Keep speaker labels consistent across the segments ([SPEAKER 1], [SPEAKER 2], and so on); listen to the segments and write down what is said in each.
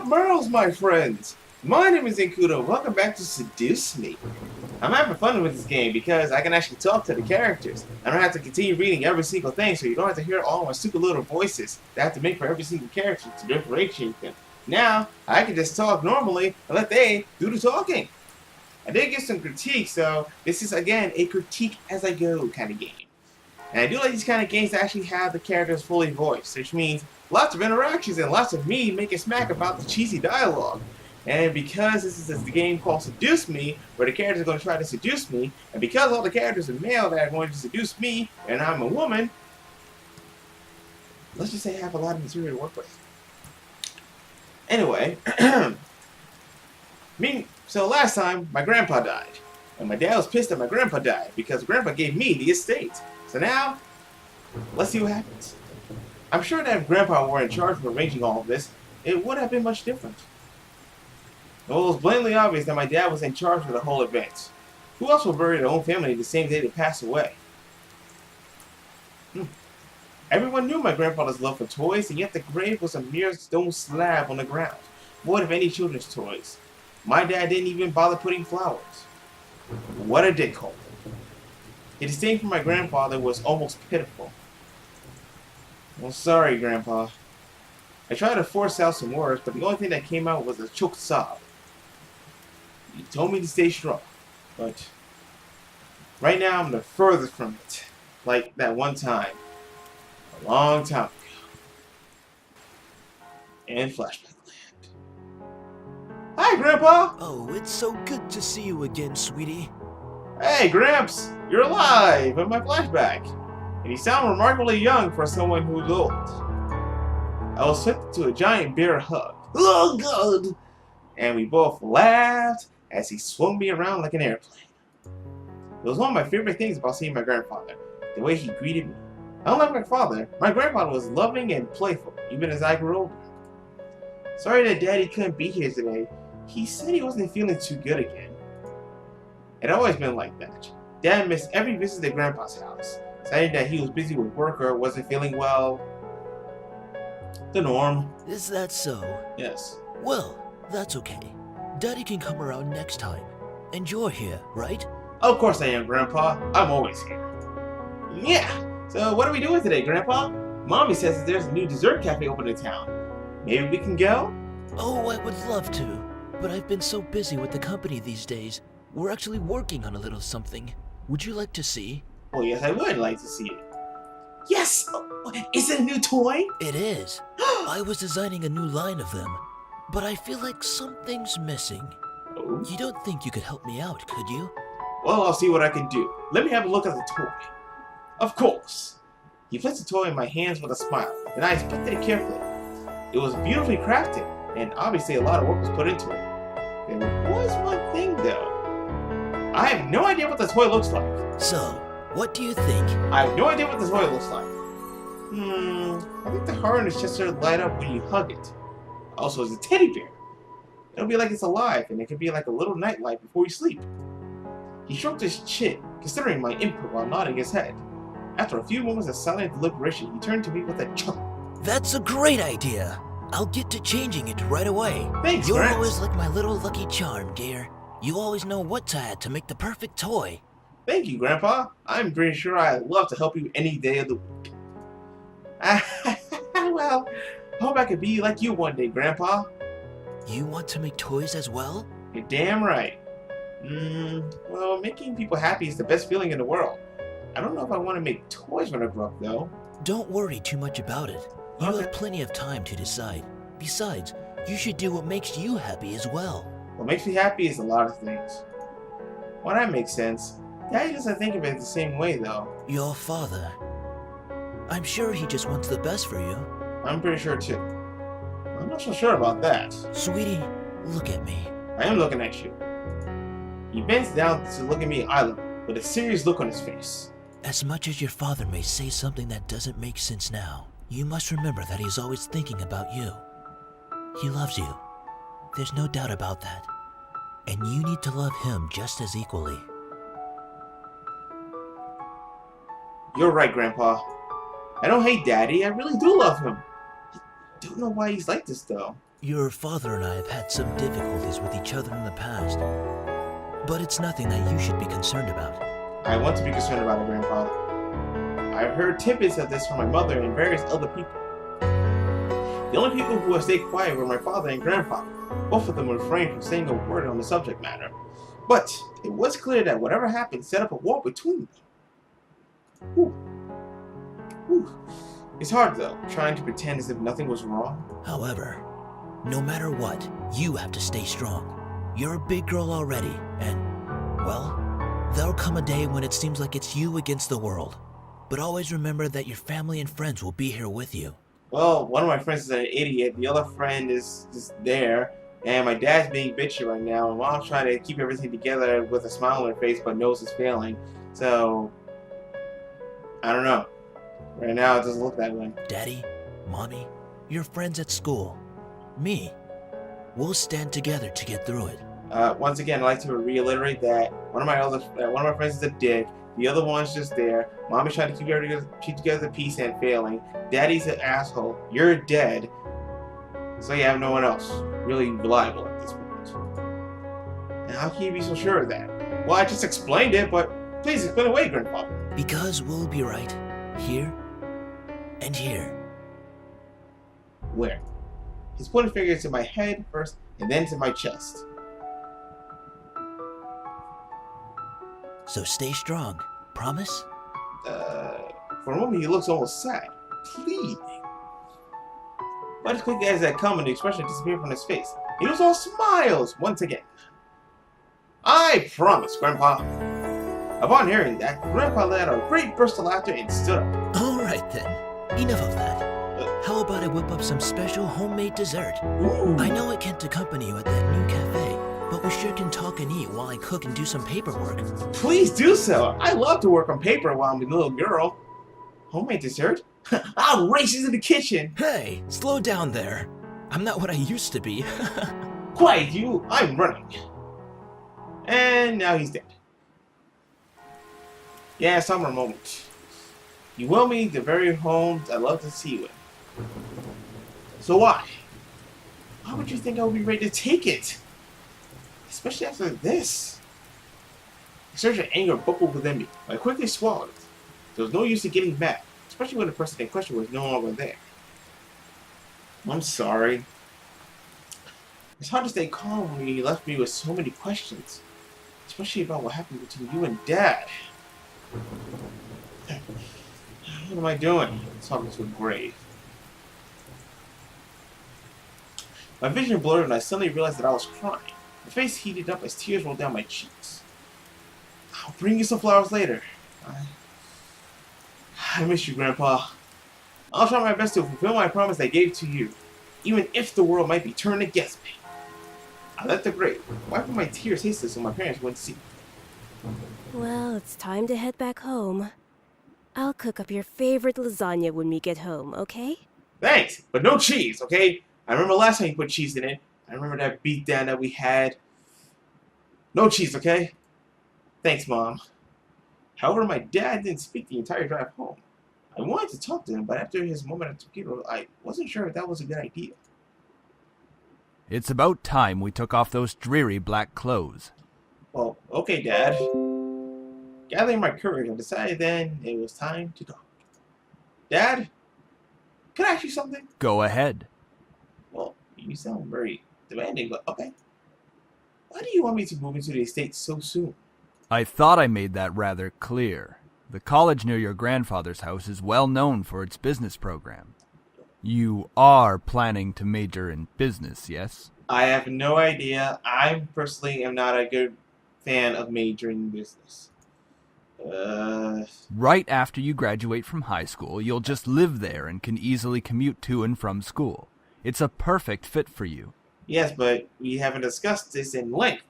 [SPEAKER 1] up, Merles, my friends? My name is XaneKudo. Welcome back to Seduce Me. I'm having fun with this game because I can actually talk to the characters. I don't have to continue reading every single thing, so you don't have to hear all my stupid little voices that I have to make for every single character to differentiate them. Now, I can just talk normally and let they do the talking. I did get some critiques, so this is, again, a critique as I go kind of game. And I do like these kind of games that actually have the characters fully voiced, which means lots of interactions and lots of me making smack about the cheesy dialogue. And because this is the game called Seduce Me, where the characters are going to try to seduce me, and because all the characters are male that are going to seduce me, and I'm a woman, let's just say I have a lot of material to work with. Anyway, so last time, my grandpa died. And my dad was pissed that my grandpa died, because grandpa gave me the estate. So now, let's see what happens. I'm sure that if grandpa were in charge of arranging all of this, it would have been much different. Well, it was blatantly obvious that my dad was in charge of the whole event. Who else will bury their own family the same day they pass away? Everyone knew my grandfather's love for toys, and yet the grave was a mere stone slab on the ground, void of any children's toys. My dad didn't even bother putting flowers. What a dickhole. The disdain for my grandfather was almost pitiful. Well, sorry, Grandpa. I tried to force out some words, but the only thing that came out was a choked sob. You told me to stay strong, but right now I'm the furthest from it. Like that one time, a long time ago. And flashback land. Hi, Grandpa!
[SPEAKER 2] Oh, it's so good to see you again, sweetie.
[SPEAKER 1] Hey, Gramps! You're alive in my flashback. And you sound remarkably young for someone who's old. I was swept to a giant bear hug. Oh, God! And we both laughed as he swung me around like an airplane. It was one of my favorite things about seeing my grandfather, the way he greeted me. Unlike my father, my grandfather was loving and playful, even as I grew older. Sorry that Daddy couldn't be here today. He said he wasn't feeling too good again. It had always been like that. Dad missed every visit to Grandpa's house, saying that he was busy with work or wasn't feeling well. The norm.
[SPEAKER 2] Is that so?
[SPEAKER 1] Yes.
[SPEAKER 2] Well, that's okay. Daddy can come around next time. And you're here, right?
[SPEAKER 1] Of course I am, Grandpa. I'm always here. Yeah! So what are we doing today, Grandpa? Mommy says that there's a new dessert cafe open in town. Maybe we can go?
[SPEAKER 2] Oh, I would love to. But I've been so busy with the company these days. We're actually working on a little something. Would you like to see?
[SPEAKER 1] Well, yes, I would like to see it. Yes! Oh, is it a new toy?
[SPEAKER 2] It is. I was designing a new line of them. But I feel like something's missing.
[SPEAKER 1] Oh?
[SPEAKER 2] You don't think you could help me out, could you?
[SPEAKER 1] Well, I'll see what I can do. Let me have a look at the toy. Of course. He placed the toy in my hands with a smile, and I inspected it carefully. It was beautifully crafted, and obviously a lot of work was put into it. There was one thing, though. I have no idea what the toy looks like.
[SPEAKER 2] So, what do you think?
[SPEAKER 1] I have no idea what the toy looks like. I think the heart in his chest started to light up when you hug it. Also, it's a teddy bear. It'll be like it's alive, and it can be like a little nightlight before you sleep. He stroked his chin, considering my input while nodding his head. After a few moments of silent deliberation, he turned to me with a chuckle.
[SPEAKER 2] That's a great idea. I'll get to changing it right away.
[SPEAKER 1] Thanks,
[SPEAKER 2] You're
[SPEAKER 1] Gramps.
[SPEAKER 2] always like my little lucky charm, dear. You always know what to add to make the perfect toy.
[SPEAKER 1] Thank you, Grandpa. I'm pretty sure I'd love to help you any day of the week. Well, I hope I could be like you one day, Grandpa.
[SPEAKER 2] You want to make toys as well?
[SPEAKER 1] You're damn right. Well, making people happy is the best feeling in the world. I don't know if I want to make toys when I grow up, though.
[SPEAKER 2] Don't worry too much about it. You
[SPEAKER 1] Okay.
[SPEAKER 2] have plenty of time to decide. Besides, you should do what makes you happy as well.
[SPEAKER 1] What makes me happy is a lot of things. Well, that makes sense. Daddy doesn't think of it the same way, though.
[SPEAKER 2] Your father. I'm sure he just wants the best for you.
[SPEAKER 1] I'm pretty sure, too. I'm not so sure about that.
[SPEAKER 2] Sweetie, look at me.
[SPEAKER 1] I am looking at you. He bends down to look at me eye level, with a serious look on his face.
[SPEAKER 2] As much as your father may say something that doesn't make sense now, you must remember that he's always thinking about you. He loves you. There's no doubt about that. And you need to love him just as equally.
[SPEAKER 1] You're right, Grandpa. I don't hate Daddy. I really do love him. don't know why he's like this, though.
[SPEAKER 2] Your father and I have had some difficulties with each other in the past, but it's nothing that you should be concerned about.
[SPEAKER 1] I want to be concerned about it, Grandpa. I've heard tidbits of this from my mother and various other people. The only people who have stayed quiet were my father and grandfather. Both of them refrained from saying a word on the subject matter. But it was clear that whatever happened set up a wall between them. Whew. Whew. It's hard, though, trying to pretend as if nothing was wrong.
[SPEAKER 2] However, no matter what, you have to stay strong. You're a big girl already, and, well, there'll come a day when it seems like it's you against the world. But always remember that your family and friends will be here with you.
[SPEAKER 1] Well, one of my friends is an idiot, the other friend is just there, and my dad's being bitchy right now, and mom's trying to keep everything together with a smile on her face, but knows it's failing. So, I don't know. Right now, it doesn't look that way.
[SPEAKER 2] Daddy, Mommy, your friends at school, me. We'll stand together to get through it.
[SPEAKER 1] Once again, I'd like to reiterate that one of my friends is a dick. The other one's just there. Mommy's trying to keep together the peace and failing. Daddy's an asshole. You're dead. So you have no one else really reliable at this point. And how can you be so sure of that? Well, I just explained it, but please explain away, Grandpa.
[SPEAKER 2] Because we'll be right here and here.
[SPEAKER 1] Where? His pointing finger to my head first, and then to my chest.
[SPEAKER 2] So stay strong. Promise?
[SPEAKER 1] For a moment he looks almost sad, pleading. But as quickly as that come, the expression disappeared from his face. He was all smiles once again. I promise, Grandpa. Upon hearing that, Grandpa let out a great burst of laughter and stood up.
[SPEAKER 2] Alright then. Enough of that. How about I whip up some special homemade dessert?
[SPEAKER 1] Ooh.
[SPEAKER 2] I know I can't accompany you at that new cafe, but we sure can talk and eat while I cook and do some paperwork.
[SPEAKER 1] Please do so. I love to work on paper while I'm a little girl. Homemade dessert? I'll race into the kitchen.
[SPEAKER 2] Hey, slow down there. I'm not what I used to be.
[SPEAKER 1] Quiet, you. I'm running. And now he's dead. Yeah, summer moment. You will me the very home I love to see you in. So why? Why would you think I would be ready to take it? Especially after this. A surge of anger bubbled within me. I quickly swallowed it. There was no use in getting mad, especially when the person in question was no longer there. I'm sorry. It's hard to stay calm when you left me with so many questions, especially about what happened between you and Dad. What am I doing? Talking to a grave. My vision blurred and I suddenly realized that I was crying. My face heated up as tears rolled down my cheeks. I'll bring you some flowers later. I miss you, Grandpa. I'll try my best to fulfill my promise I gave to you, even if the world might be turned against me. I left the grave, wiping my tears hastily so my parents wouldn't see.
[SPEAKER 3] Well, it's time to head back home. I'll cook up your favorite lasagna when we get home, okay?
[SPEAKER 1] Thanks, but no cheese, okay? I remember last time you put cheese in it. I remember that beatdown that we had. No cheese, okay? Thanks, Mom. However, my dad didn't speak the entire drive home. I wanted to talk to him, but after his moment at the computer, I wasn't sure if that was a good idea.
[SPEAKER 4] It's about time we took off those dreary black clothes.
[SPEAKER 1] Well, okay, Dad. Gathering my courage, I decided then it was time to go. Dad, can I ask you something?
[SPEAKER 4] Go ahead.
[SPEAKER 1] Well, you sound very demanding, but okay. Why do you want me to move into the estate so soon?
[SPEAKER 4] I thought I made that rather clear. The college near your grandfather's house is well known for its business program. You are planning to major in business, yes?
[SPEAKER 1] I have no idea. I personally am not a good fan of majoring in business.
[SPEAKER 4] Right after you graduate from high school, you'll just live there and can easily commute to and from school. It's a perfect fit for you.
[SPEAKER 1] Yes, but we haven't discussed this in length.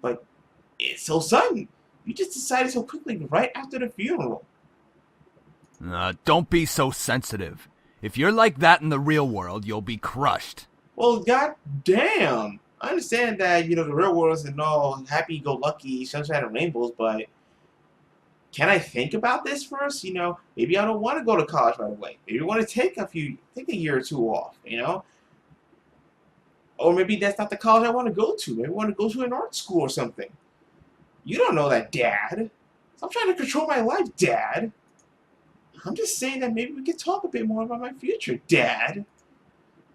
[SPEAKER 1] But it's so sudden. You just decided so quickly right after the funeral.
[SPEAKER 4] Don't be so sensitive. If you're like that in the real world, you'll be crushed.
[SPEAKER 1] Well, goddamn. I understand that, the real world isn't all happy-go-lucky, sunshine and rainbows, but can I think about this first? You know, maybe I don't want to go to college right away. Maybe I want to take a year or two off, you know? Or maybe that's not the college I want to go to. Maybe I want to go to an art school or something. You don't know that, Dad. Stop trying to control my life, Dad. I'm just saying that maybe we could talk a bit more about my future, Dad.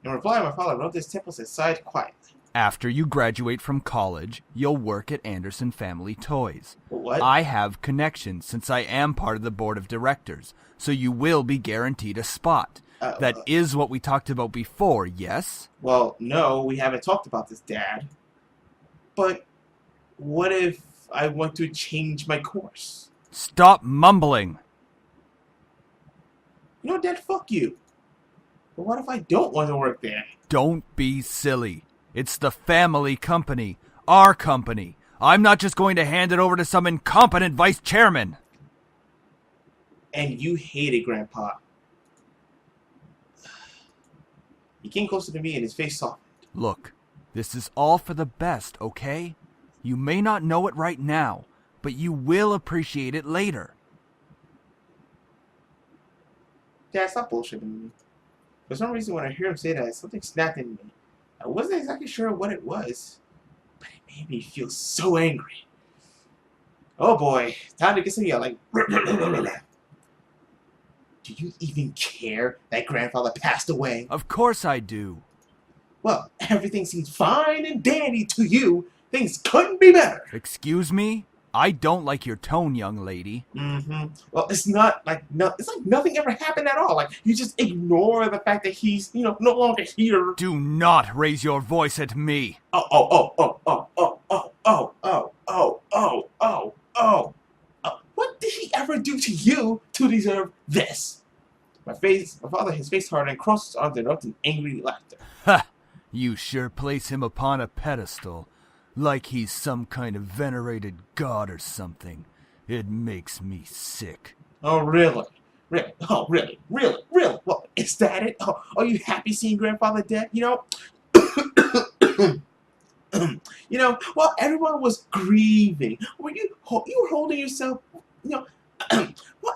[SPEAKER 1] In reply, my father rubbed his temples and sighed quietly.
[SPEAKER 4] After you graduate from college, you'll work at Anderson Family Toys.
[SPEAKER 1] What?
[SPEAKER 4] I have connections since I am part of the board of directors, so you will be guaranteed a spot. That is what we talked about before, yes?
[SPEAKER 1] Well, no, we haven't talked about this, Dad. But what if I want to change my course?
[SPEAKER 4] Stop mumbling!
[SPEAKER 1] You know, Dad, fuck you. But what if I don't want to work there?
[SPEAKER 4] Don't be silly. It's the family company. Our company. I'm not just going to hand it over to some incompetent vice chairman.
[SPEAKER 1] And you hate it, Grandpa. He came closer to me and his face softened.
[SPEAKER 4] Look, this is all for the best, okay? You may not know it right now, but you will appreciate it later.
[SPEAKER 1] Dad, stop bullshitting me. For some reason, when I hear him say that, something snapped in me. I wasn't exactly sure what it was, but it made me feel so angry. Oh boy, time to get some yelling. Do you even care that grandfather passed away?
[SPEAKER 4] Of course I do.
[SPEAKER 1] Well, everything seems fine and dandy to you. Things couldn't be better.
[SPEAKER 4] Excuse me? I don't like your tone, young lady.
[SPEAKER 1] Well, it's not like it's like nothing ever happened at all. Like you just ignore the fact that he's, no longer here.
[SPEAKER 4] Do not raise your voice at me.
[SPEAKER 1] What did he ever do to you to deserve this? My father, his face hardened and crossed his arms and erupted in angry laughter.
[SPEAKER 4] Ha! You sure place him upon a pedestal. Like he's some kind of venerated god or something. It makes me sick.
[SPEAKER 1] Oh, really? Really? Oh, really? Really? Really? Well, is that it? Oh, are you happy seeing grandfather dead? While everyone was grieving, you were holding yourself, while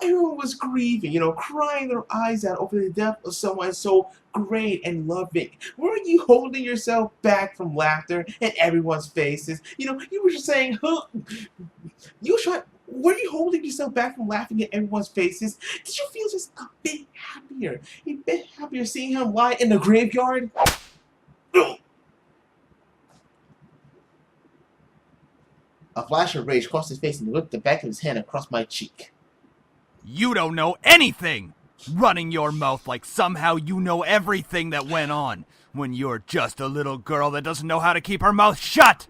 [SPEAKER 1] everyone was grieving, crying their eyes out over the death of someone so great and loving, weren't you holding yourself back from laughter in everyone's faces? You were just saying, were you holding yourself back from laughing at everyone's faces? Did you feel just a bit happier seeing him lie in the graveyard? A flash of rage crossed his face and he whipped the back of his hand across my cheek.
[SPEAKER 4] You don't know anything! Running your mouth like somehow you know everything that went on, when you're just a little girl that doesn't know how to keep her mouth shut!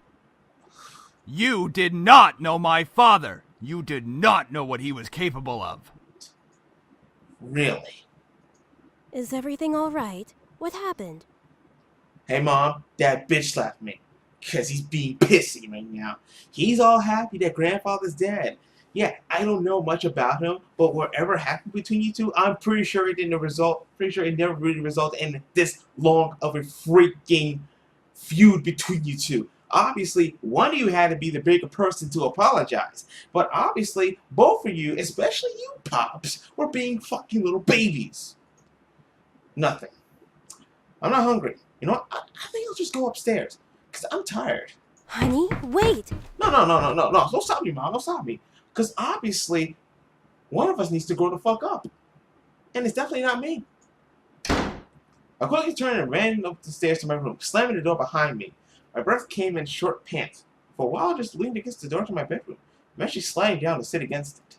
[SPEAKER 4] You did not know my father! You did not know what he was capable of!
[SPEAKER 1] Really?
[SPEAKER 3] Is everything all right? What happened?
[SPEAKER 1] Hey, Mom, Dad bitch slapped me. Because he's being pissy right now. He's all happy that grandfather's dead. Yeah, I don't know much about him, but whatever happened between you two, I'm pretty sure it never really resulted in this long of a freaking feud between you two. Obviously, one of you had to be the bigger person to apologize. But obviously, both of you, especially you, Pops, were being fucking little babies. Nothing. I'm not hungry. You know what? I think I'll just go upstairs. Because I'm tired.
[SPEAKER 3] Honey, wait!
[SPEAKER 1] No. Don't stop me, Mom. Don't stop me. Because obviously, one of us needs to grow the fuck up. And it's definitely not me. I quickly turned and ran up the stairs to my room, slamming the door behind me. My breath came in short pants. For a while, I just leaned against the door to my bedroom, eventually sliding down to sit against it.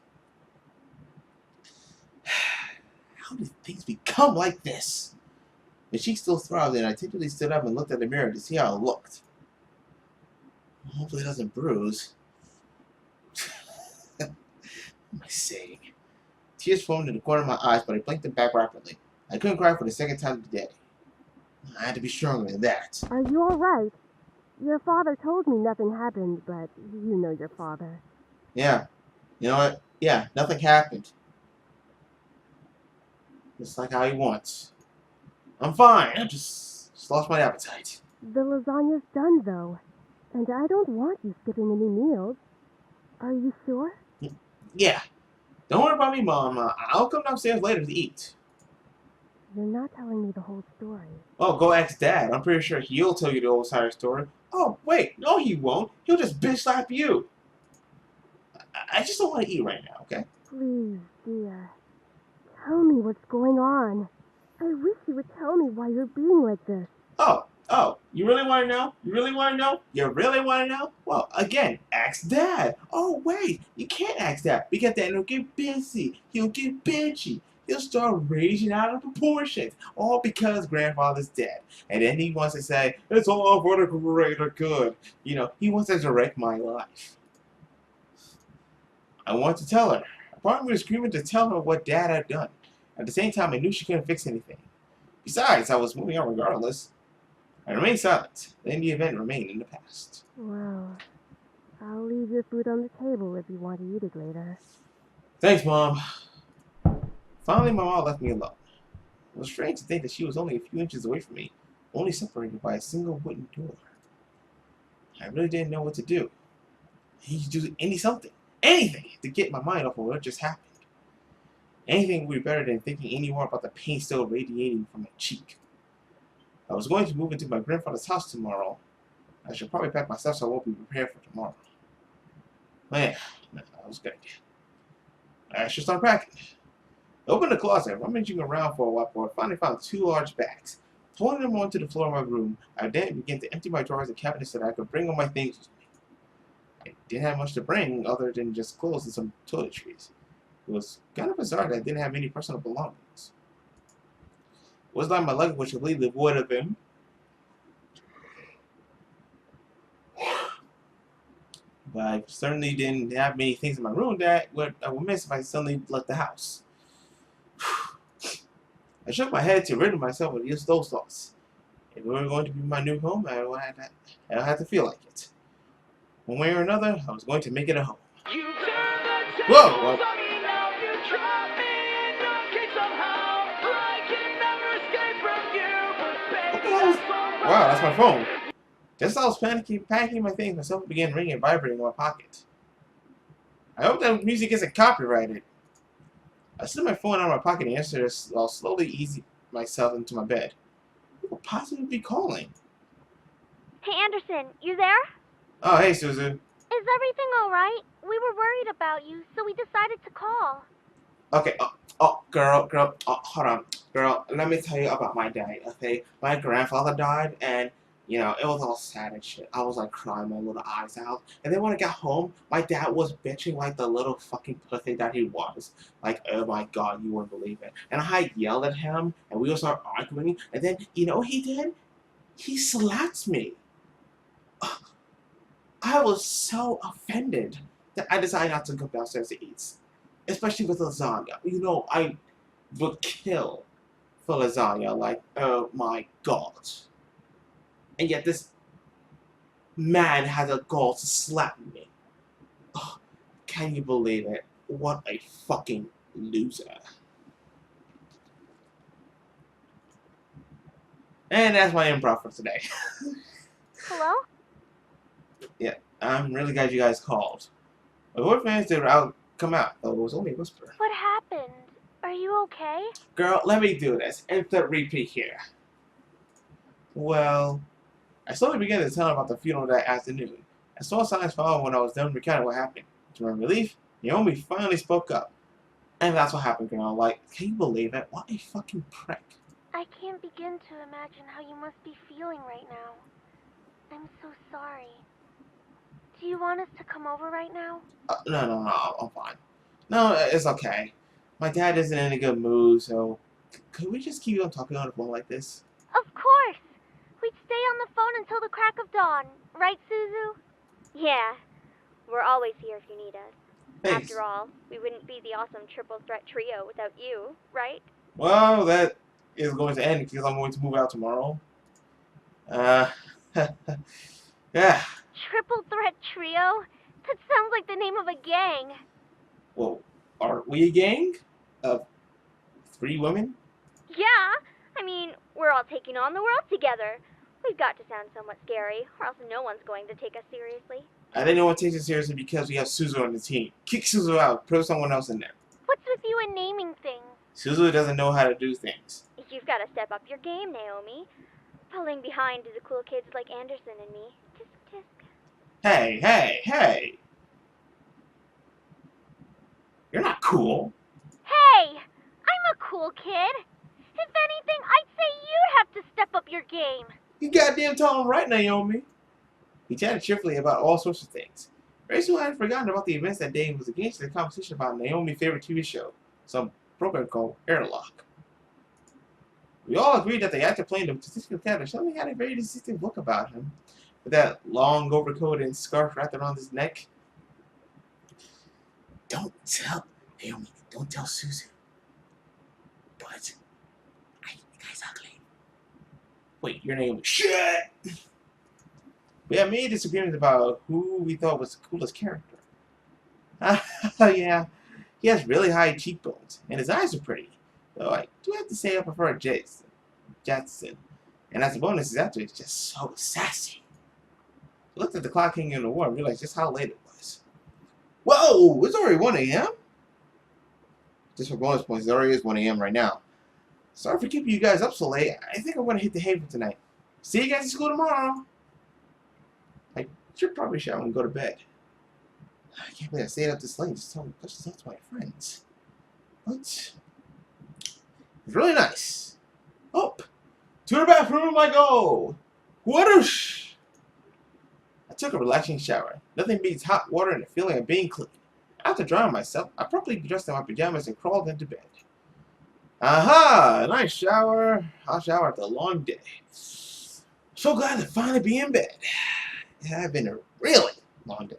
[SPEAKER 1] How did things become like this? The cheek still throbbed, and I typically stood up and looked at the mirror to see how it looked. Hopefully it doesn't bruise. What am I saying? Tears formed in the corner of my eyes, but I blinked them back rapidly. I couldn't cry for the second time today. I had to be stronger than that.
[SPEAKER 3] Are you all right? Your father told me nothing happened, but you know your father.
[SPEAKER 1] Yeah. You know what? Yeah, nothing happened. Just like how he wants. I'm fine. I just lost my appetite.
[SPEAKER 3] The lasagna's done, though. And I don't want you skipping any meals. Are you sure?
[SPEAKER 1] Yeah. Don't worry about me, Mom. I'll come downstairs later to eat.
[SPEAKER 3] You're not telling me the whole story.
[SPEAKER 1] Oh, go ask Dad. I'm pretty sure he'll tell you the whole entire story. Oh, wait. No, he won't. He'll just bitch slap you. I just don't want to eat right now, okay?
[SPEAKER 3] Please, dear. Tell me what's going on. I wish you would tell me why you're being like this.
[SPEAKER 1] Oh, you really want to know? You really want to know? You really want to know? Well, again, ask Dad. Oh, wait, you can't ask Dad because then he'll get busy. He'll get bitchy. He'll start raging out of proportions, all because grandfather's dead. And then he wants to say, it's all for the greater good. You know, he wants to direct my life. I want to tell her. Part of me was screaming to tell her what Dad had done. At the same time, I knew she couldn't fix anything. Besides, I was moving on regardless. I remained silent. Then the event remained in the past.
[SPEAKER 3] Well, I'll leave your food on the table if you want to eat it later.
[SPEAKER 1] Thanks, Mom. Finally, my mom left me alone. It was strange to think that she was only a few inches away from me, only separated by a single wooden door. I really didn't know what to do. I needed to do anything to get my mind off of what just happened. Anything would be better than thinking any more about the pain still radiating from my cheek. I was going to move into my grandfather's house tomorrow. I should probably pack my stuff so I won't be prepared for tomorrow. Man, that was a good idea. I should start packing. I opened the closet, rummaging around for a while before I finally found 2 large bags. Throwing them onto the floor of my room, I then began to empty my drawers and cabinets so that I could bring all my things with me. I didn't have much to bring other than just clothes and some toiletries. It was kind of bizarre that I didn't have any personal belongings. It was like my luggage was completely void of them. But I certainly didn't have many things in my room that I would miss if I suddenly left the house. I shook my head to rid of myself of those thoughts. If it were going to be my new home, I would have to feel like it. One way or another, I was going to make it a home. Whoa! Wow, that's my phone. Just as I was packing my things, my cell phone began ringing and vibrating in my pocket. I hope that music isn't copyrighted. I slid my phone out of my pocket and answered it while slowly easing myself into my bed. Who could possibly be calling?
[SPEAKER 5] Hey Anderson, you there?
[SPEAKER 1] Oh, hey, Suzu.
[SPEAKER 5] Is everything alright? We were worried about you, so we decided to call.
[SPEAKER 1] Okay, girl, hold on. Girl, let me tell you about my day, okay? My grandfather died, and, you know, it was all sad and shit. I was, like, crying my little eyes out. And then when I got home, my dad was bitching like the little fucking pussy that he was. Like, oh my god, you wouldn't believe it. And I yelled at him, and we all started arguing, and then, you know what he did? He slapped me. I was so offended that I decided not to go downstairs to eat. Especially with lasagna. You know, I would kill for lasagna. Like, oh my god. And yet this man has a gall to slap me. Oh, can you believe it? What a fucking loser. And that's my improv for today.
[SPEAKER 5] Hello?
[SPEAKER 1] Yeah, I'm really glad you guys called. My boyfriend said I'll come out, though it was only a whisper.
[SPEAKER 5] What happened? Are you okay?
[SPEAKER 1] Girl, let me do this. Instant repeat here. Well, I slowly began to tell him about the funeral that afternoon. I saw signs follow when I was done recounting what happened. To my relief, Naomi finally spoke up. And that's what happened, girl. Like, can you believe it? What a fucking prick.
[SPEAKER 5] I can't begin to imagine how you must be feeling right now. I'm so sorry. Do you want us to come over right now?
[SPEAKER 1] No, I'm fine. No, it's okay. My dad isn't in a good mood, so could we just keep on talking on the phone like this?
[SPEAKER 5] Of course! We'd stay on the phone until the crack of dawn. Right, Suzu? Yeah. We're always here if you need us.
[SPEAKER 1] Thanks.
[SPEAKER 5] After all, we wouldn't be the awesome triple threat trio without you, right?
[SPEAKER 1] Well, that is going to end because I'm going to move out tomorrow. Yeah.
[SPEAKER 5] Triple threat trio? That sounds like the name of a gang.
[SPEAKER 1] Well, aren't we a gang? Of 3 women?
[SPEAKER 5] Yeah, I mean, we're all taking on the world together. We've got to sound somewhat scary, or else no one's going to take us seriously.
[SPEAKER 1] I didn't know what takes it seriously because we have Suzu on the team. Kick Suzu out, put someone else in there.
[SPEAKER 5] What's with you and naming things?
[SPEAKER 1] Suzu doesn't know how to do things.
[SPEAKER 5] You've got to step up your game, Naomi. Pulling behind the cool kids like Anderson and me. Tisk, tisk.
[SPEAKER 1] Hey, hey, hey! You're not cool.
[SPEAKER 5] Hey! I'm a cool kid. If anything, I'd say you'd have to step up your game.
[SPEAKER 1] You goddamn told him right, Naomi. He chatted cheerfully about all sorts of things. Rachel hadn't forgotten about the events that day and was engaged in a conversation about Naomi's favorite TV show, some program called Airlock. We all agreed that the actor playing the statistical character suddenly had a very distinctive look about him, with that long overcoat and scarf wrapped around his neck. Don't tell Naomi, don't tell Suzu. But I think the guy's ugly. Wait, your name was shit! We had many disagreements about who we thought was the coolest character. Yeah, he has really high cheekbones, and his eyes are pretty. Though I do have to say I prefer Jetson. And as a bonus, his actor is just so sassy. I looked at the clock hanging in the wall and realized just how late it was. Whoa! It's already 1 a.m.? Just for bonus points, it already is 1 a.m. right now. Sorry for keeping you guys up so late. I think I'm going to hit the hay for tonight. See you guys at school tomorrow. I should probably shower and go to bed. I can't believe I stayed up this late just to talk to my friends. But it's really nice. Up to the bathroom I go. Whoosh! I took a relaxing shower. Nothing beats hot water and the feeling of being clean. After drying myself, I properly dressed in my pajamas and crawled into bed. Aha! Nice shower. I'll shower after a long day. So glad to finally be in bed. It had been a really long day.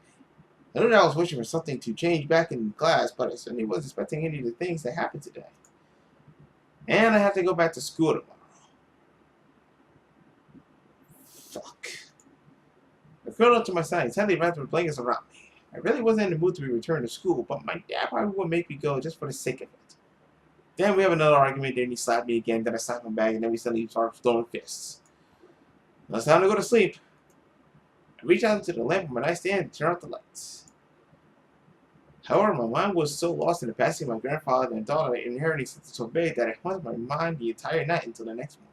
[SPEAKER 1] I knew that I was wishing for something to change back in class, but I certainly wasn't expecting any of the things that happened today. And I have to go back to school tomorrow. Fuck. I curled up to my side and tightly wrapped my blankets around me. I really wasn't in the mood to be returned to school, but my dad probably would make me go just for the sake of it. Then we have another argument, then he slapped me again, then I slapped him back, and then we suddenly started throwing fists. Now it's time to go to sleep. I reached out into the lamp on my nightstand and turned out the lights. However, my mind was so lost in the passing of my grandfather and thought I inheriting something so big that I haunted my mind the entire night until the next morning.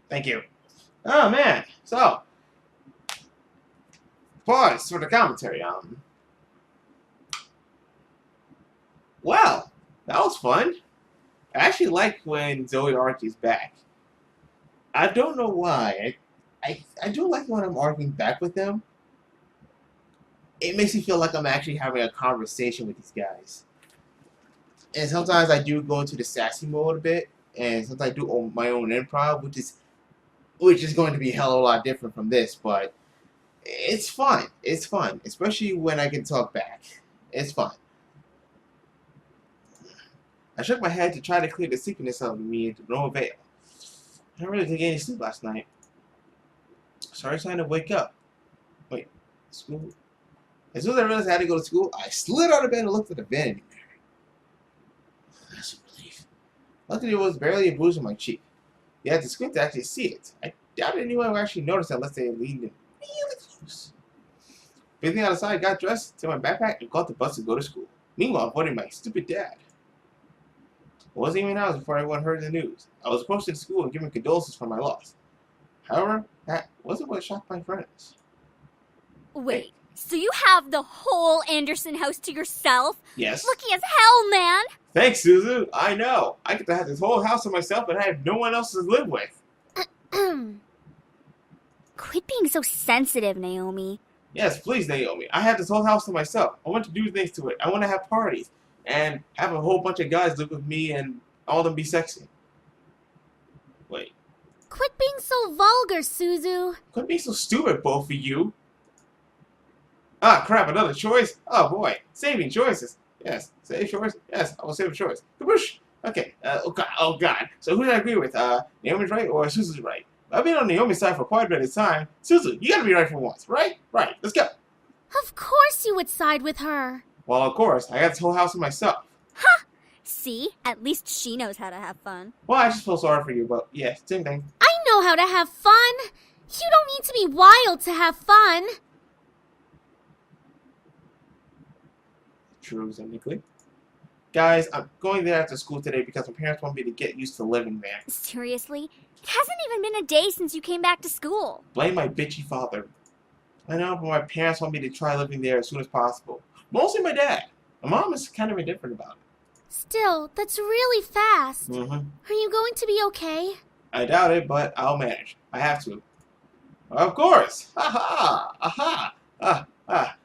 [SPEAKER 1] Thank you. Oh man, so pause for the commentary. Well, that was fun. I actually like when ZOE argues back. I don't know why. I do like when I'm arguing back with them. It makes me feel like I'm actually having a conversation with these guys. And sometimes I do go into the sassy mode a bit, and sometimes I do my own improv, which is going to be a hell of a lot different from this, but it's fun. It's fun, especially when I can talk back. It's fun. I shook my head to try to clear the sleepiness out of me to no avail. I didn't really take any sleep last night. Started trying to wake up. Wait, school? As soon as I realized I had to go to school, I slid out of bed and looked at the vanity mirror. That's a relief. Luckily, there was barely a bruise on my cheek. You had to squint to actually see it. I doubt anyone would actually notice unless they leaned in really close. Breathing outside, I got dressed, took my backpack, and caught the bus to go to school. Meanwhile, avoiding my stupid dad. It wasn't even hours before everyone heard the news. I was approaching school and giving condolences for my loss. However, that wasn't what shocked my friends.
[SPEAKER 6] Wait, so you have the whole Anderson house to yourself?
[SPEAKER 1] Yes.
[SPEAKER 6] Lucky as hell, man!
[SPEAKER 1] Thanks, Suzu. I know. I get to have this whole house to myself, and I have no one else to live with.
[SPEAKER 6] Quit being so sensitive, Naomi.
[SPEAKER 1] Yes, please, Naomi. I have this whole house to myself. I want to do things to it. I want to have parties. And have a whole bunch of guys live with me and all of them be sexy. Wait.
[SPEAKER 6] Quit being so vulgar, Suzu.
[SPEAKER 1] Quit being so stupid, both of you. Ah, crap, another choice? Oh, boy. Saving choices. Yes. Save choice? Yes, I will save a choice. Kaboosh! Okay. Oh, God. So who did I agree with? Naomi's right or Suzu's right? I've been on Naomi's side for quite a bit of time. Suzu, you gotta be right for once, right? Right. Let's go.
[SPEAKER 6] Of course you would side with her.
[SPEAKER 1] Well, of course. I got this whole house to myself.
[SPEAKER 6] Ha! See? At least she knows how to have fun.
[SPEAKER 1] Well, I just feel sorry for you, but yeah, same thing.
[SPEAKER 6] I know how to have fun. You don't need to be wild to have fun.
[SPEAKER 1] true, ZOE. Guys, I'm going there after school today because my parents want me to get used to living there.
[SPEAKER 6] Seriously? It hasn't even been a day since you came back to school.
[SPEAKER 1] Blame my bitchy father. I know, but my parents want me to try living there as soon as possible. Mostly my dad. My mom is kind of indifferent about it.
[SPEAKER 5] Still, that's really fast.
[SPEAKER 1] Mm-hmm.
[SPEAKER 5] Are you going to be okay?
[SPEAKER 1] I doubt it, but I'll manage. I have to. Of course! Ha ha! Aha!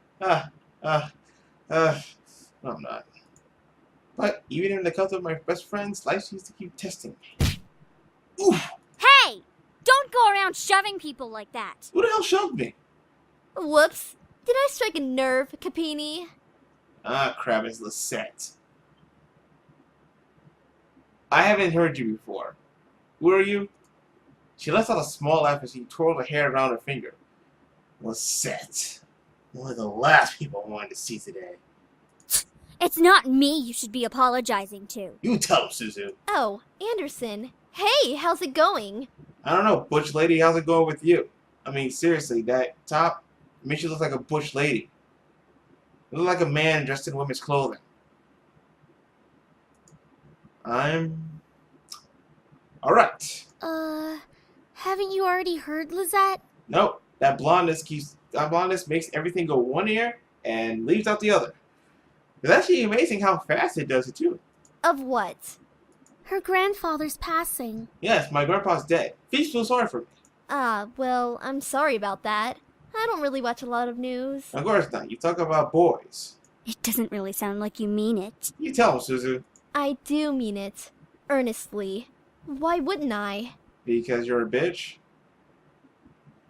[SPEAKER 1] No, I'm not. But even in the company of my best friends, life seems to keep testing me. Oof!
[SPEAKER 6] Hey! Don't go around shoving people like that.
[SPEAKER 1] Who the hell shoved me?
[SPEAKER 7] Whoops. Did I strike a nerve, Capini?
[SPEAKER 1] Ah, crap, it's Lisette. I haven't heard you before. Who are you? She lets out a small laugh as she twirled her hair around her finger. Lisette. One of the last people I wanted to see today.
[SPEAKER 6] It's not me you should be apologizing to.
[SPEAKER 1] You tell him, Suzu.
[SPEAKER 7] Oh, Anderson. Hey, how's it going?
[SPEAKER 1] I don't know, butch lady, how's it going with you? I mean, seriously, that top makes you look like a butch lady. You look like a man dressed in women's clothing. Alright.
[SPEAKER 5] Haven't you already heard, Lizette?
[SPEAKER 1] Nope, that blondness makes everything go one ear and leaves out the other. It's actually amazing how fast it does it, too.
[SPEAKER 7] Of what?
[SPEAKER 5] Her grandfather's passing.
[SPEAKER 1] Yes, my grandpa's dead. Please feel sorry for me.
[SPEAKER 7] Well, I'm sorry about that. I don't really watch a lot of news.
[SPEAKER 1] Of course not. You talk about boys.
[SPEAKER 6] It doesn't really sound like you mean it.
[SPEAKER 1] You tell him, Suzu.
[SPEAKER 7] I do mean it. Earnestly. Why wouldn't I?
[SPEAKER 1] Because you're a bitch?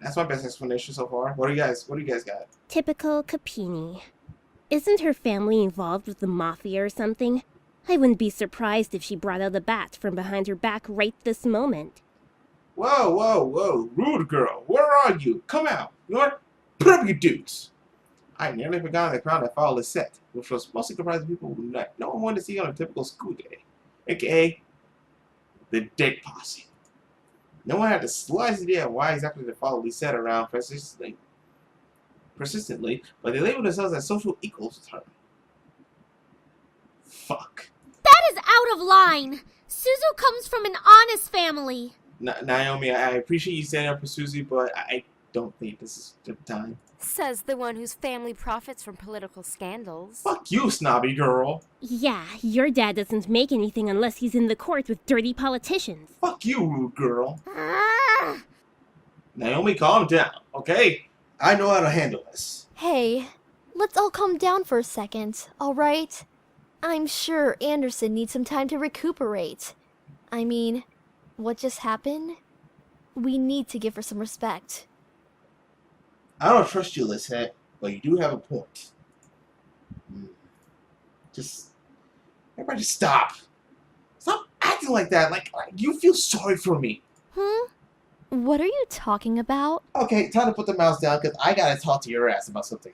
[SPEAKER 1] That's my best explanation so far. What do you guys got?
[SPEAKER 3] Typical Capini. Isn't her family involved with the mafia or something? I wouldn't be surprised if she brought out a bat from behind her back right this moment.
[SPEAKER 1] Whoa, whoa, whoa. Rude girl. Where are you? Come out. You know what? Put up your dukes. I nearly forgot the crowd that followed Lisette, which was mostly comprised of people who no one wanted to see on a typical school day. AKA, the Dick Posse. No one had the slightest idea why exactly they followed Lisette around persistently, but they labeled themselves as social equals with her. Fuck.
[SPEAKER 5] That is out of line. Suzu comes from an honest family.
[SPEAKER 1] Naomi, I appreciate you standing up for Susie, but I don't think this is the time.
[SPEAKER 8] Says the one whose family profits from political scandals.
[SPEAKER 1] Fuck you, snobby girl.
[SPEAKER 3] Yeah, your dad doesn't make anything unless he's in the court with dirty politicians.
[SPEAKER 1] Fuck you, rude girl.
[SPEAKER 5] Ah.
[SPEAKER 1] Naomi, calm down, okay? I know how to handle this.
[SPEAKER 7] Hey, let's all calm down for a second, alright? I'm sure Anderson needs some time to recuperate. I mean, what just happened? We need to give her some respect.
[SPEAKER 1] I don't trust you, Lisette, but you do have a point. Everybody just stop. Stop acting like that, like you feel sorry for me.
[SPEAKER 7] What are you talking about?
[SPEAKER 1] Okay, time to put the mouse down, because I gotta talk to your ass about something.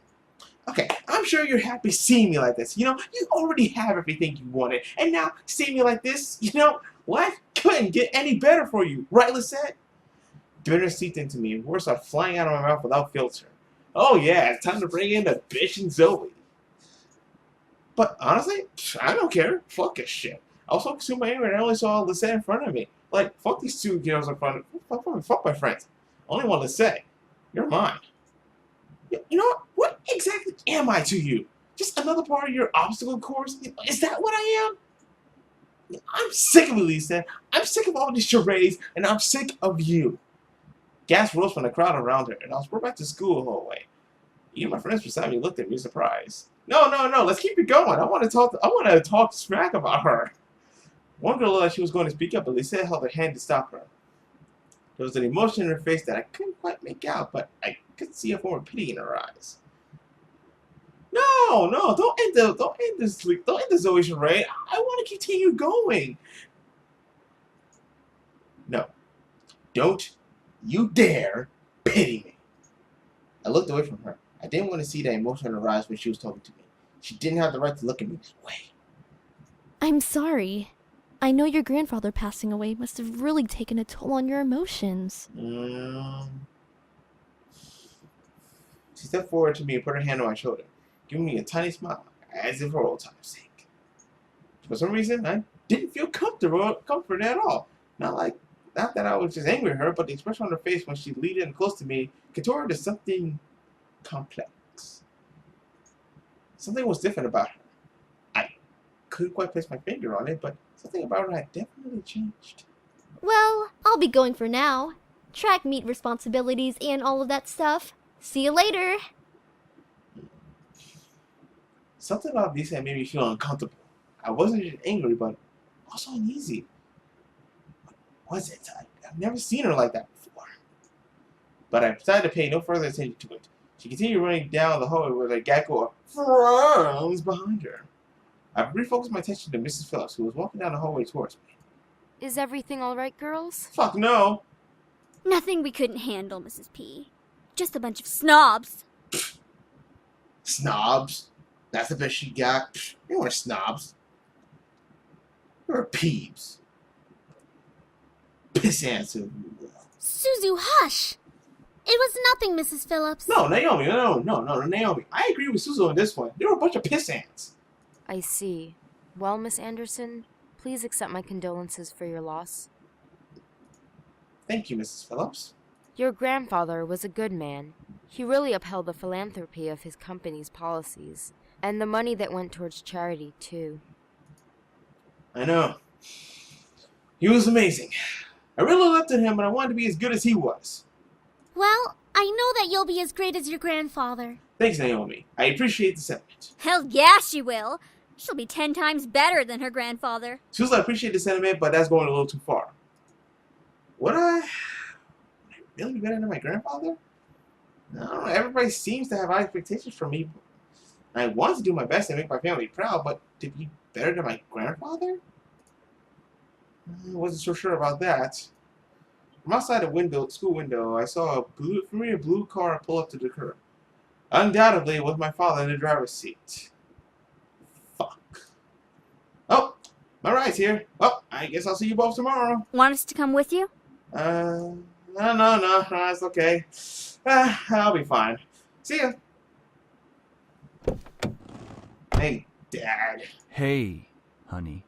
[SPEAKER 1] Okay, I'm sure you're happy seeing me like this. You know, you already have everything you wanted, and now seeing me like this, you know, life couldn't get any better for you, right, Lisette? Bitterness seeped into me, and words started flying out of my mouth without filter. Oh yeah, it's time to bring in the bitch and ZOE. But honestly, I don't care. Fuck this shit. I was so consumed by anger and I only saw Lisette in front of me. Like, fuck these two girls in front of me. Fuck my friends. Only one Lisette. You're mine. You know what exactly am I to you? Just another part of your obstacle course? Is that what I am? I'm sick of it, Lisa. I'm sick of all these charades, and I'm sick of you. Gas rose from the crowd around her, and I was brought back to school the whole way. Even my friends beside me looked at me surprised. No, let's keep it going. I want to talk smack about her. One girl looked like she was going to speak up, but Lisa held her hand to stop her. There was an emotion in her face that I couldn't quite make out, but I could see a form of pity in her eyes. No, don't end the ZOE charade. I want to continue going. No, don't you dare pity me. I looked away from her. I didn't want to see that emotion in her eyes when she was talking to me. She didn't have the right to look at me this way.
[SPEAKER 7] I'm sorry. I know your grandfather passing away must have really taken a toll on your emotions.
[SPEAKER 1] She stepped forward to me and put her hand on my shoulder, giving me a tiny smile. as if for old time's sake. For some reason, I didn't feel comforted at all. Not that I was just angry at her, but the expression on her face when she leaned in close to me contorted to something complex. Something was different about her. I couldn't quite place my finger on it, but something about her had definitely changed.
[SPEAKER 7] Well, I'll be going for now. Track meet responsibilities and all of that stuff. See you later.
[SPEAKER 1] Something about this had made me feel uncomfortable. I wasn't just angry, but also uneasy. What was it? I've never seen her like that before. But I decided to pay no further attention to it. She continued running down the hallway with a gecko of frowns behind her. I refocused my attention to Mrs. Phillips, who was walking down the hallway towards me.
[SPEAKER 8] Is everything all right, girls?
[SPEAKER 1] Fuck no!
[SPEAKER 6] Nothing we couldn't handle, Mrs. P. Just a bunch of snobs.
[SPEAKER 1] Snobs? That's the best she got? You weren't snobs. You were peebs. Pissants.
[SPEAKER 3] Suzu, hush! It was nothing, Mrs. Phillips.
[SPEAKER 1] No, Naomi, no, Naomi. I agree with Suzu on this one. They were a bunch of pissants.
[SPEAKER 8] I see. Well, Miss Anderson, please accept my condolences for your loss.
[SPEAKER 1] Thank you, Mrs. Phillips.
[SPEAKER 8] Your grandfather was a good man. He really upheld the philanthropy of his company's policies, and the money that went towards charity, too.
[SPEAKER 1] I know. He was amazing. I really looked at him, and I wanted to be as good as he was.
[SPEAKER 3] Well, I know that you'll be as great as your grandfather.
[SPEAKER 1] Thanks, Naomi. I appreciate the sentiment.
[SPEAKER 6] Hell yeah, she will. She'll be 10 times better than her grandfather.
[SPEAKER 1] Susan, I appreciate the sentiment, but that's going a little too far. Would I really be better than my grandfather? No, everybody seems to have high expectations from me. I want to do my best and make my family proud, but to be better than my grandfather? I wasn't so sure about that. From outside the school window, I saw a familiar blue car pull up to the curb. Undoubtedly, with my father in the driver's seat. Fuck. Oh, my ride's here. Well, I guess I'll see you both tomorrow.
[SPEAKER 6] Want us to come with you?
[SPEAKER 1] No, it's okay. I'll be fine. See ya. Hey, Dad.
[SPEAKER 4] Hey, honey.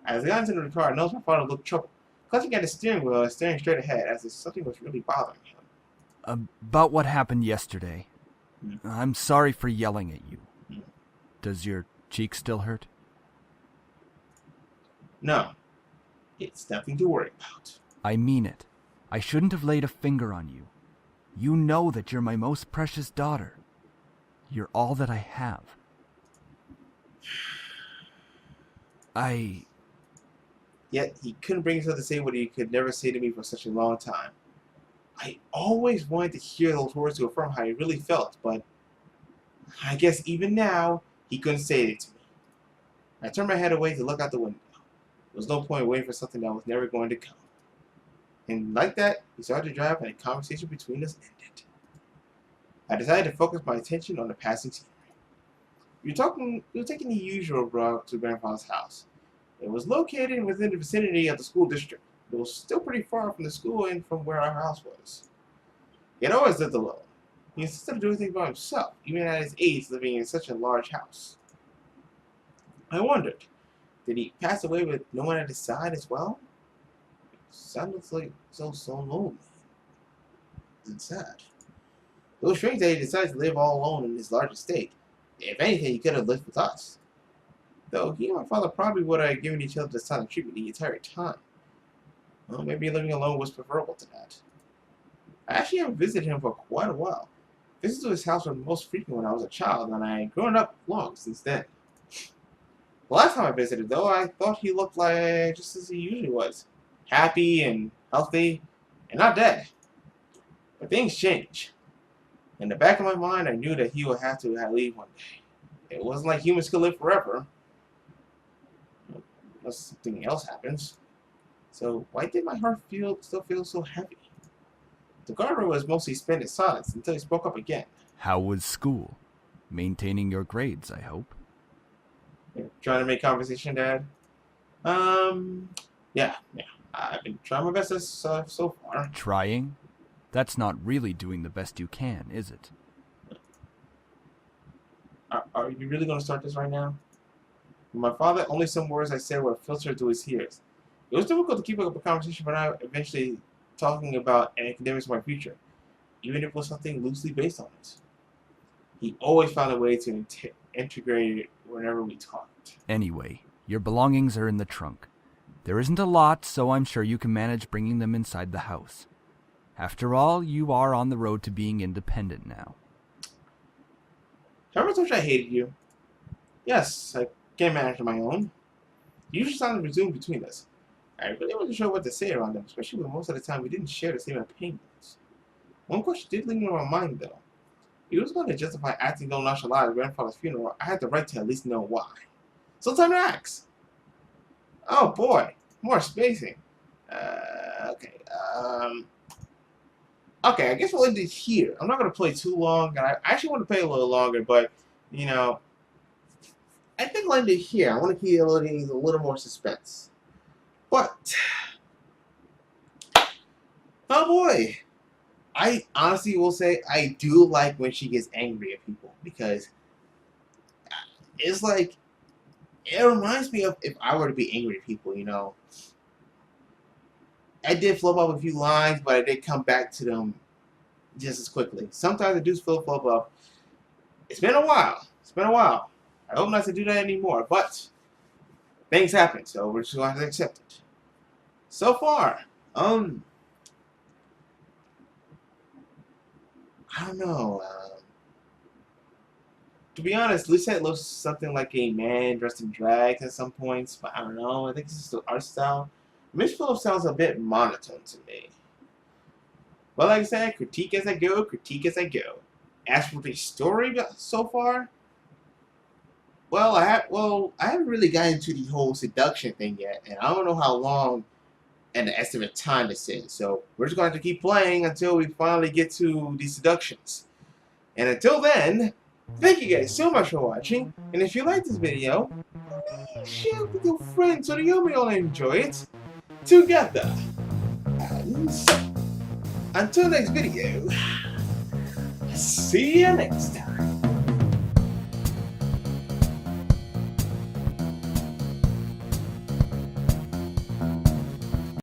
[SPEAKER 1] As I got into the car, I noticed my father looked troubled. Clutching at the steering wheel and staring straight ahead as if something was really bothering him.
[SPEAKER 4] About what happened yesterday. I'm sorry for yelling at you. Does your cheek still hurt?
[SPEAKER 1] No. It's nothing to worry about.
[SPEAKER 4] I mean it. I shouldn't have laid a finger on you. You know that you're my most precious daughter. You're all that I have.
[SPEAKER 1] Yet he couldn't bring himself to say what he could never say to me for such a long time. I always wanted to hear those words to affirm how he really felt, but I guess even now, he couldn't say it to me. I turned my head away to look out the window. There was no point waiting for something that was never going to come. And like that, he started to drive and a conversation between us ended. I decided to focus my attention on the passing scenery. We were taking the usual route to Grandpa's house. It was located within the vicinity of the school district. It was still pretty far from the school and from where our house was. He had always lived alone. He insisted on doing things by himself, even at his age living in such a large house. I wondered, did he pass away with no one at his side as well? It sounded like so lonely. And sad. It was strange that he decided to live all alone in his large estate. If anything, he could have lived with us. Though he and my father probably would have given each other the silent treatment the entire time. Well, maybe living alone was preferable to that. I actually haven't visited him for quite a while. Visits to his house were most frequent when I was a child, and I had grown up long since then. The last time I visited, though, I thought he looked like just as he usually was. Happy and healthy, and not dead. But things change. In the back of my mind, I knew that he would have to leave one day. It wasn't like humans could live forever. Unless something else happens. So why did my heart still feel so heavy? The guard was mostly spent in silence until he spoke up again.
[SPEAKER 4] How was school? Maintaining your grades, I hope.
[SPEAKER 1] You're trying to make conversation, Dad? Yeah. I've been trying my best so far.
[SPEAKER 4] Trying? That's not really doing the best you can, is it?
[SPEAKER 1] Are you really going to start this right now? My father, only some words I said were filtered to his ears. It was difficult to keep up a conversation without eventually talking about academics in my future, even if it was something loosely based on it. He always found a way to integrate it whenever we talked.
[SPEAKER 4] Anyway, your belongings are in the trunk. There isn't a lot, so I'm sure you can manage bringing them inside the house. After all, you are on the road to being independent now.
[SPEAKER 1] Remember how much I hated you? Yes, I can manage on my own. You usually sounded resumed between us. I really wasn't sure what to say around them, especially when most of the time we didn't share the same opinions. One question did linger in my mind, though. If he was going to justify acting so nonchalant at his grandfather's funeral, I had the right to at least know why. So time to ask. Oh boy, more spacing. Okay. Okay, I guess we'll end it here. I'm not going to play too long. I actually want to play a little longer, but, you know, I think I'll end it here. I want to keep a little more suspense. But, oh boy, I honestly will say I do like when she gets angry at people, because it's like, it reminds me of if I were to be angry at people, you know. I did flub up a few lines, but I did come back to them just as quickly. Sometimes I do still flub up. It's been a while. It's been a while. I hope not to do that anymore, but things happen, so we're just going to have to accept it. So far, I don't know. To be honest, Lucette looks something like a man dressed in drag at some points, but I don't know. I think this is the art style. Miss Phillips sounds a bit monotone to me. But like I said, critique as I go, critique as I go. As for the story so far, well, I haven't really gotten into the whole seduction thing yet, and I don't know how long and the estimate time this is. So we're just going to have to keep playing until we finally get to the seductions. And until then, thank you guys so much for watching. And if you like this video, please share it with your friends so that you may all enjoy it together. And until next video, see you next time.